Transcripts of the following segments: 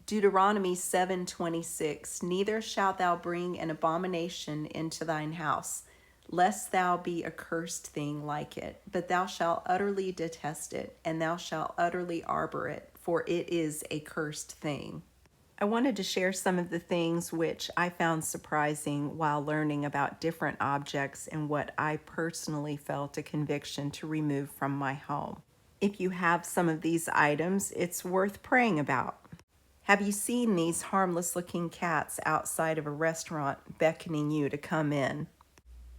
Deuteronomy 7:26, neither shalt thou bring an abomination into thine house, lest thou be a cursed thing like it, but thou shalt utterly detest it, and thou shalt utterly arbor it, for it is a cursed thing. I wanted to share some of the things which I found surprising while learning about different objects and what I personally felt a conviction to remove from my home. If you have some of these items, it's worth praying about. Have you seen these harmless looking cats outside of a restaurant beckoning you to come in?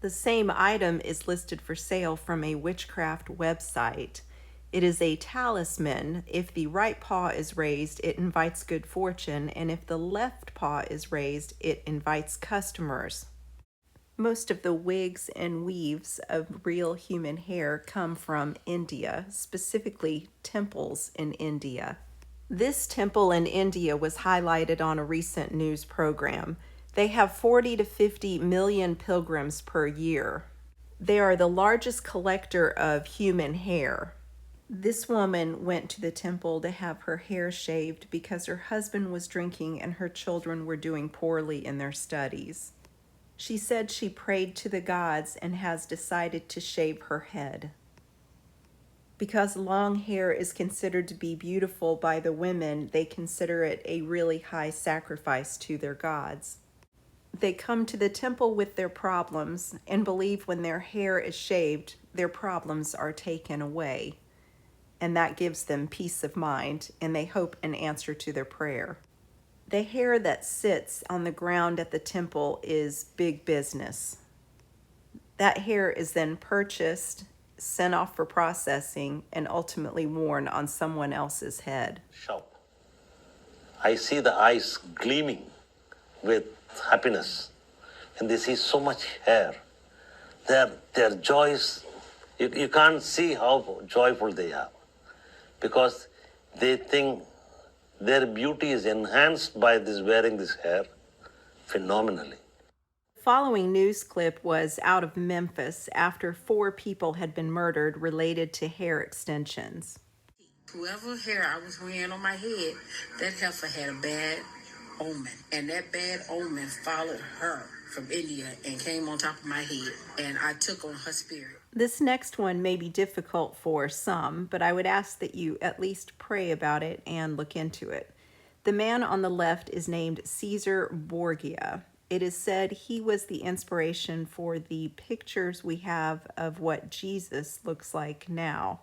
The same item is listed for sale from a witchcraft website. It is a talisman. If the right paw is raised, it invites good fortune, and if the left paw is raised, it invites customers. Most of the wigs and weaves of real human hair come from India, specifically temples in India. This temple in India was highlighted on a recent news program. They have 40 to 50 million pilgrims per year. They are the largest collector of human hair. This woman went to the temple to have her hair shaved because her husband was drinking and her children were doing poorly in their studies. She said she prayed to the gods and has decided to shave her head. Because long hair is considered to be beautiful by the women, they consider it a really high sacrifice to their gods. They come to the temple with their problems and believe when their hair is shaved, their problems are taken away. And that gives them peace of mind, and they hope an answer to their prayer. The hair that sits on the ground at the temple is big business. That hair is then purchased, sent off for processing, and ultimately worn on someone else's head. Shop. I see the eyes gleaming with happiness, and they see so much hair. Their joys, you can't see how joyful they are, because they think their beauty is enhanced by this wearing this hair phenomenally. The following news clip was out of Memphis after 4 people had been murdered related to hair extensions. Whoever hair I was wearing on my head, that heifer had a bad omen. And that bad omen followed her from India and came on top of my head. And I took on her spirit. This next one may be difficult for some, but I would ask that you at least pray about it and look into it. The man on the left is named Caesar Borgia. It is said he was the inspiration for the pictures we have of what Jesus looks like now.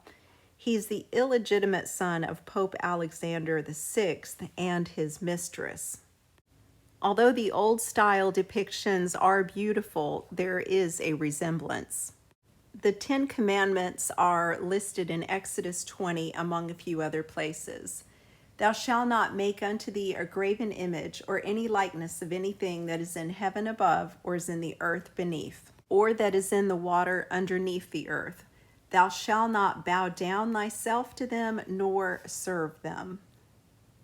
He's the illegitimate son of Pope Alexander VI and his mistress. Although the old-style depictions are beautiful, there is a resemblance. The 10 Commandments are listed in Exodus 20 among a few other places. Thou shalt not make unto thee a graven image or any likeness of anything that is in heaven above or is in the earth beneath, or that is in the water underneath the earth. Thou shalt not bow down thyself to them nor serve them.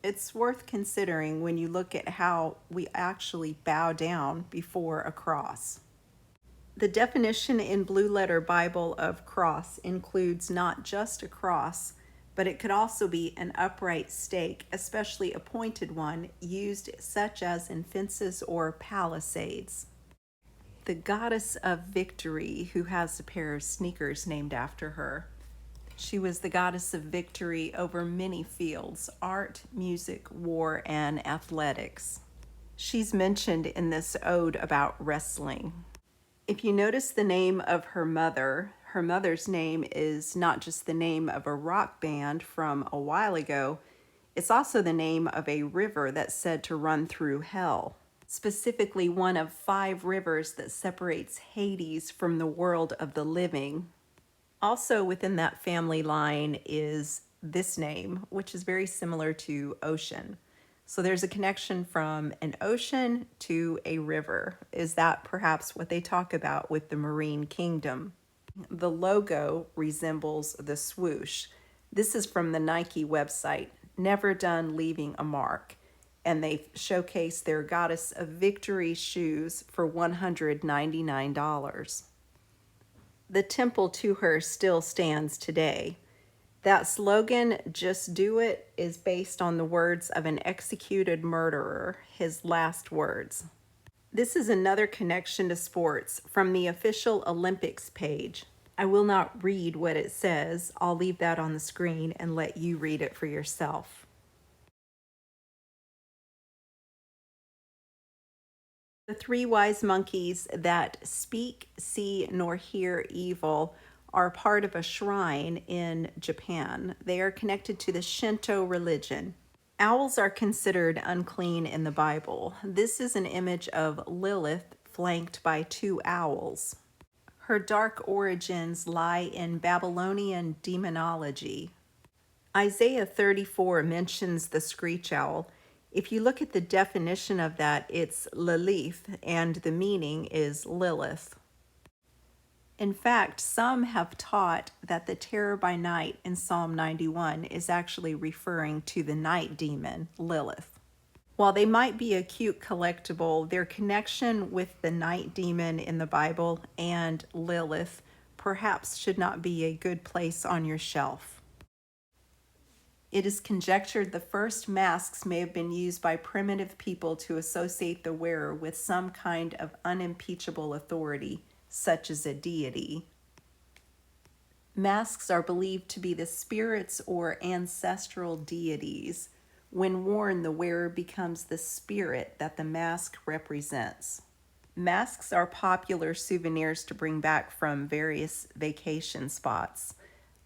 It's worth considering when you look at how we actually bow down before a cross. The definition in Blue Letter Bible of cross includes not just a cross, but it could also be an upright stake, especially a pointed one, used such as in fences or palisades. The goddess of victory, who has a pair of sneakers named after her. She was the goddess of victory over many fields: art, music, war, and athletics. She's mentioned in this ode about wrestling. If you notice the name of her mother's name is not just the name of a rock band from a while ago, it's also the name of a river that's said to run through hell, specifically one of 5 rivers that separates Hades from the world of the living. Also within that family line is this name, which is very similar to ocean. So there's a connection from an ocean to a river. Is that perhaps what they talk about with the marine kingdom? The logo resembles the swoosh. This is from the Nike website, Never Done Leaving a Mark. And they showcase their Goddess of Victory shoes for $199. The temple to her still stands today. That slogan, "Just do it," is based on the words of an executed murderer, his last words. This is another connection to sports from the official Olympics page. I will not read what it says. I'll leave that on the screen and let you read it for yourself. The three wise monkeys that speak, see, nor hear evil are part of a shrine in Japan. They are connected to the Shinto religion. Owls are considered unclean in the Bible. This is an image of Lilith flanked by two owls. Her dark origins lie in Babylonian demonology. Isaiah 34 mentions the screech owl. If you look at the definition of that, it's Lilith, and the meaning is Lilith. In fact, some have taught that the terror by night in Psalm 91 is actually referring to the night demon, Lilith. While they might be a cute collectible, their connection with the night demon in the Bible and Lilith perhaps should not be a good place on your shelf. It is conjectured the first masks may have been used by primitive people to associate the wearer with some kind of unimpeachable authority, such as a deity. Masks are believed to be the spirits or ancestral deities. When worn, the wearer becomes the spirit that the mask represents. Masks are popular souvenirs to bring back from various vacation spots.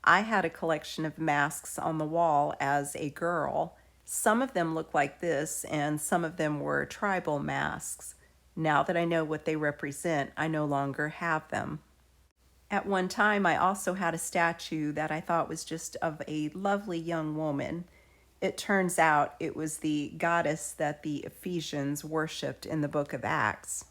I had a collection of masks on the wall as a girl. Some of them look like this, and some of them were tribal masks. Now that I know what they represent, I no longer have them. At one time, I also had a statue that I thought was just of a lovely young woman. It turns out it was the goddess that the Ephesians worshipped in the book of Acts.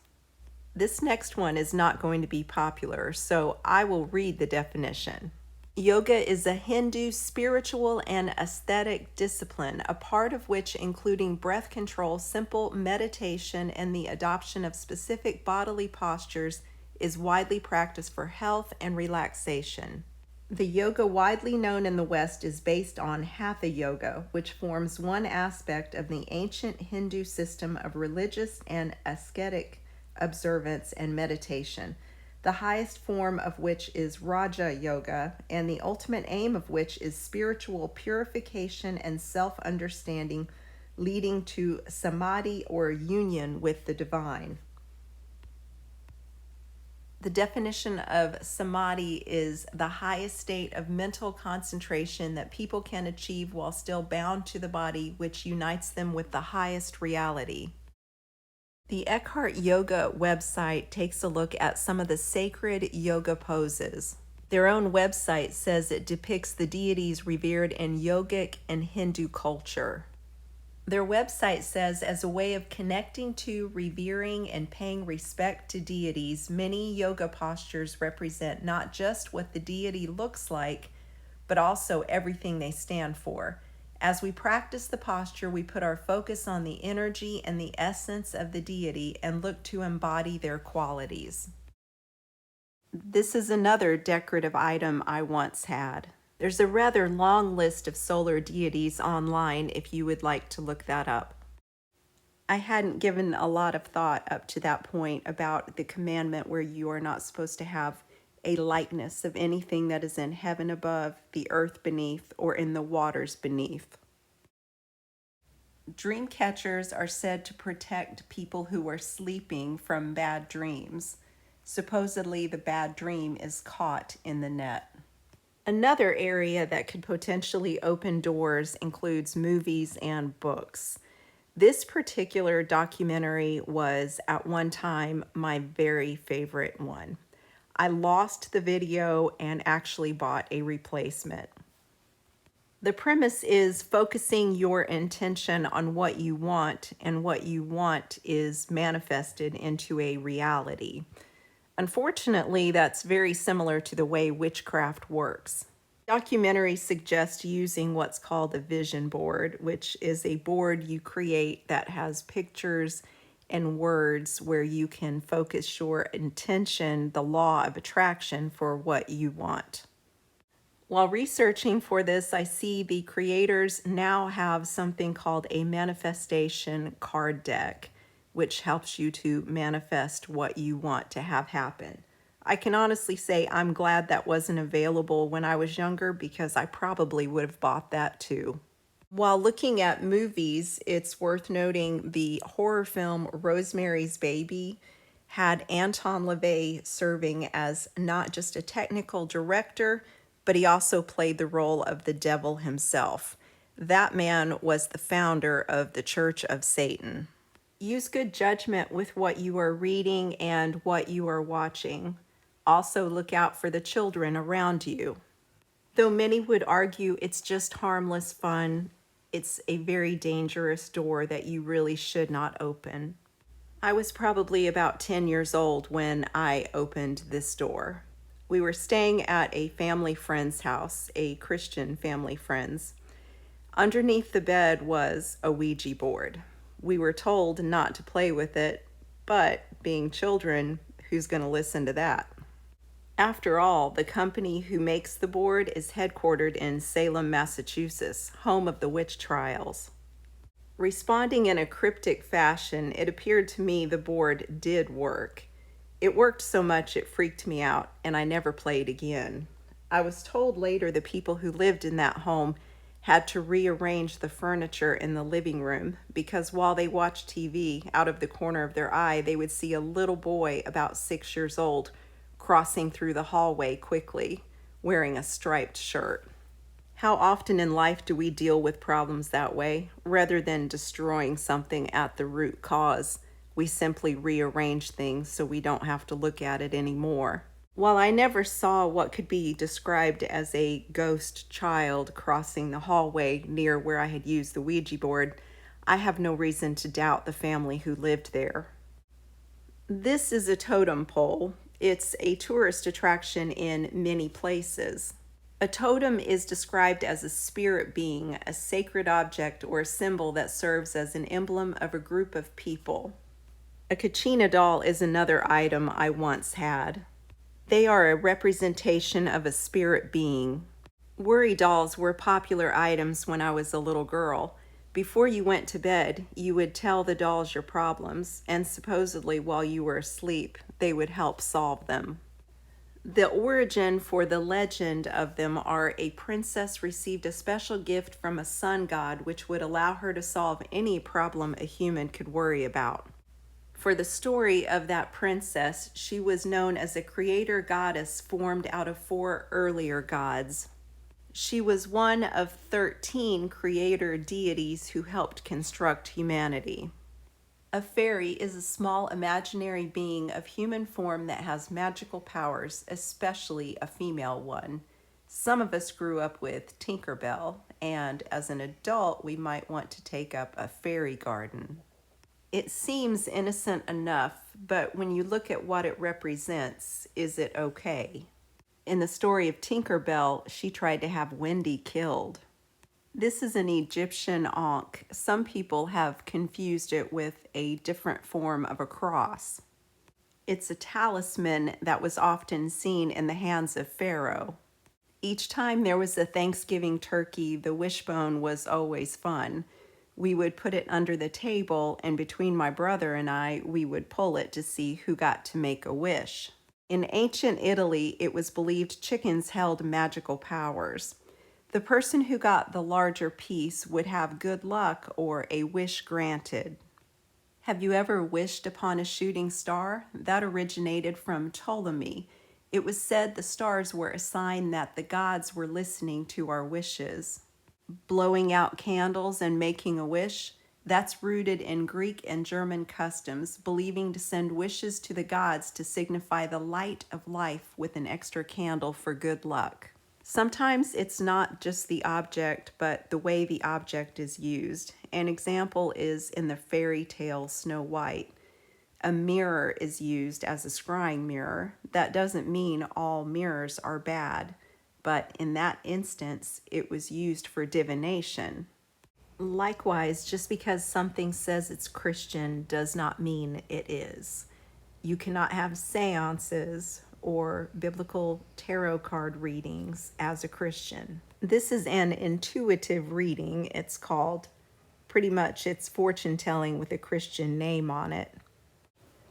This next one is not going to be popular, so I will read the definition. Yoga is a Hindu spiritual and aesthetic discipline, a part of which including breath control, simple meditation, and the adoption of specific bodily postures is widely practiced for health and relaxation. The yoga widely known in the West is based on Hatha Yoga, which forms one aspect of the ancient Hindu system of religious and ascetic observance and meditation, the highest form of which is Raja Yoga, and the ultimate aim of which is spiritual purification and self-understanding, leading to samadhi or union with the divine. The definition of samadhi is the highest state of mental concentration that people can achieve while still bound to the body, which unites them with the highest reality. The Eckhart Yoga website takes a look at some of the sacred yoga poses. Their own website says it depicts the deities revered in yogic and Hindu culture. Their website says, as a way of connecting to, revering, and paying respect to deities, many yoga postures represent not just what the deity looks like, but also everything they stand for. As we practice the posture, we put our focus on the energy and the essence of the deity and look to embody their qualities. This is another decorative item I once had. There's a rather long list of solar deities online if you would like to look that up. I hadn't given a lot of thought up to that point about the commandment where you are not supposed to have a likeness of anything that is in heaven above, the earth beneath, or in the waters beneath. Dream catchers are said to protect people who are sleeping from bad dreams. Supposedly, the bad dream is caught in the net. Another area that could potentially open doors includes movies and books. This particular documentary was at one time my very favorite one. I lost the video and actually bought a replacement. The premise is focusing your intention on what you want, and what you want is manifested into a reality. Unfortunately, that's very similar to the way witchcraft works. Documentaries suggest using what's called a vision board, which is a board you create that has pictures and words where you can focus your intention, the law of attraction, for what you want. While researching for this, I see the creators now have something called a manifestation card deck, which helps you to manifest what you want to have happen. I can honestly say I'm glad that wasn't available when I was younger because I probably would have bought that too. While looking at movies, it's worth noting the horror film Rosemary's Baby had Anton LaVey serving as not just a technical director, but he also played the role of the devil himself. That man was the founder of the Church of Satan. Use good judgment with what you are reading and what you are watching. Also, look out for the children around you. Though many would argue it's just harmless fun, it's a very dangerous door that you really should not open. I was probably about 10 years old when I opened this door. We were staying at a family friend's house, a Christian family friend's. Underneath the bed was a Ouija board. We were told not to play with it, but being children, who's going to listen to that? After all, the company who makes the board is headquartered in Salem, Massachusetts, home of the witch trials. Responding in a cryptic fashion, it appeared to me the board did work. It worked so much it freaked me out, and I never played again. I was told later the people who lived in that home had to rearrange the furniture in the living room because while they watched TV, out of the corner of their eye, they would see a little boy about 6 years old crossing through the hallway quickly, wearing a striped shirt. How often in life do we deal with problems that way? Rather than destroying something at the root cause, we simply rearrange things so we don't have to look at it anymore. While I never saw what could be described as a ghost child crossing the hallway near where I had used the Ouija board, I have no reason to doubt the family who lived there. This is a totem pole. It's a tourist attraction in many places. A totem is described as a spirit being, a sacred object or a symbol that serves as an emblem of a group of people. A Kachina doll is another item I once had. They are a representation of a spirit being. Worry dolls were popular items when I was a little girl. Before you went to bed, you would tell the dolls your problems, and supposedly while you were asleep, they would help solve them. The origin for the legend of them are a princess received a special gift from a sun god which would allow her to solve any problem a human could worry about. For the story of that princess, she was known as a creator goddess formed out of 4 earlier gods. She was one of 13 creator deities who helped construct humanity. A fairy is a small imaginary being of human form that has magical powers, especially a female one. Some of us grew up with Tinkerbell, and as an adult, we might want to take up a fairy garden. It seems innocent enough, but when you look at what it represents, is it okay? In the story of Tinkerbell, she tried to have Wendy killed. This is an Egyptian ankh. Some people have confused it with a different form of a cross. It's a talisman that was often seen in the hands of Pharaoh. Each time there was a Thanksgiving turkey, the wishbone was always fun. We would put it under the table, and between my brother and I, we would pull it to see who got to make a wish. In ancient Italy, it was believed chickens held magical powers. The person who got the larger piece would have good luck or a wish granted. Have you ever wished upon a shooting star? That originated from Ptolemy. It was said the stars were a sign that the gods were listening to our wishes. Blowing out candles and making a wish, that's rooted in Greek and German customs, believing to send wishes to the gods to signify the light of life with an extra candle for good luck. Sometimes it's not just the object, but the way the object is used. An example is in the fairy tale Snow White. A mirror is used as a scrying mirror. That doesn't mean all mirrors are bad, but in that instance, it was used for divination. Likewise, just because something says it's Christian does not mean it is. You cannot have seances or biblical tarot card readings as a Christian. This is an intuitive reading, it's called. Pretty much it's fortune telling with a Christian name on it.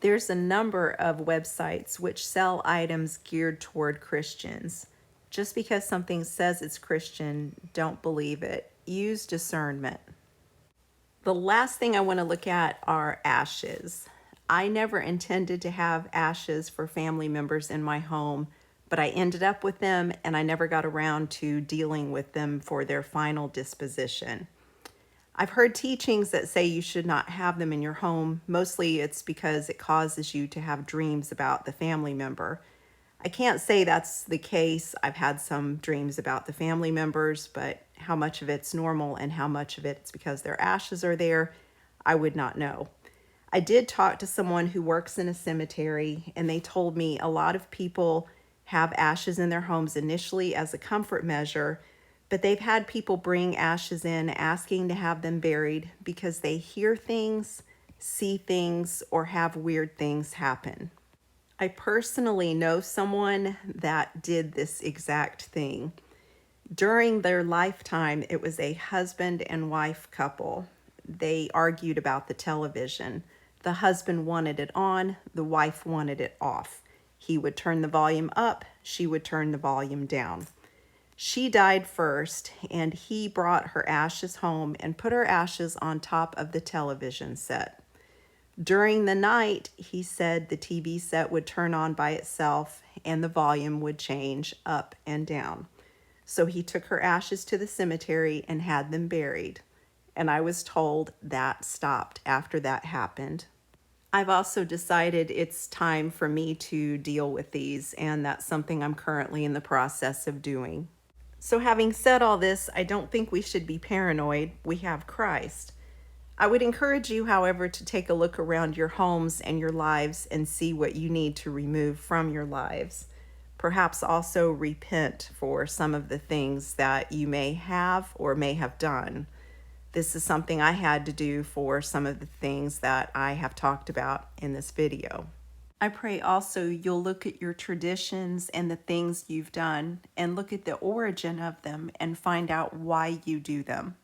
There's a number of websites which sell items geared toward Christians. Just because something says it's Christian, don't believe it. Use discernment. The last thing I want to look at are ashes. I never intended to have ashes for family members in my home, but I ended up with them and I never got around to dealing with them for their final disposition. I've heard teachings that say you should not have them in your home. Mostly it's because it causes you to have dreams about the family member. I can't say that's the case. I've had some dreams about the family members, but how much of it's normal and how much of it's because their ashes are there, I would not know. I did talk to someone who works in a cemetery, and they told me a lot of people have ashes in their homes initially as a comfort measure, but they've had people bring ashes in asking to have them buried because they hear things, see things, or have weird things happen. I personally know someone that did this exact thing. During their lifetime, it was a husband and wife couple. They argued about the television. The husband wanted it on, the wife wanted it off. He would turn the volume up, she would turn the volume down. She died first, and he brought her ashes home and put her ashes on top of the television set. During the night, he said the TV set would turn on by itself and the volume would change up and down. So he took her ashes to the cemetery and had them buried. And I was told that stopped after that happened. I've also decided it's time for me to deal with these, and that's something I'm currently in the process of doing. So having said all this, I don't think we should be paranoid. We have Christ. I would encourage you, however, to take a look around your homes and your lives and see what you need to remove from your lives. Perhaps also repent for some of the things that you may have or may have done. This is something I had to do for some of the things that I have talked about in this video. I pray also you'll look at your traditions and the things you've done and look at the origin of them and find out why you do them.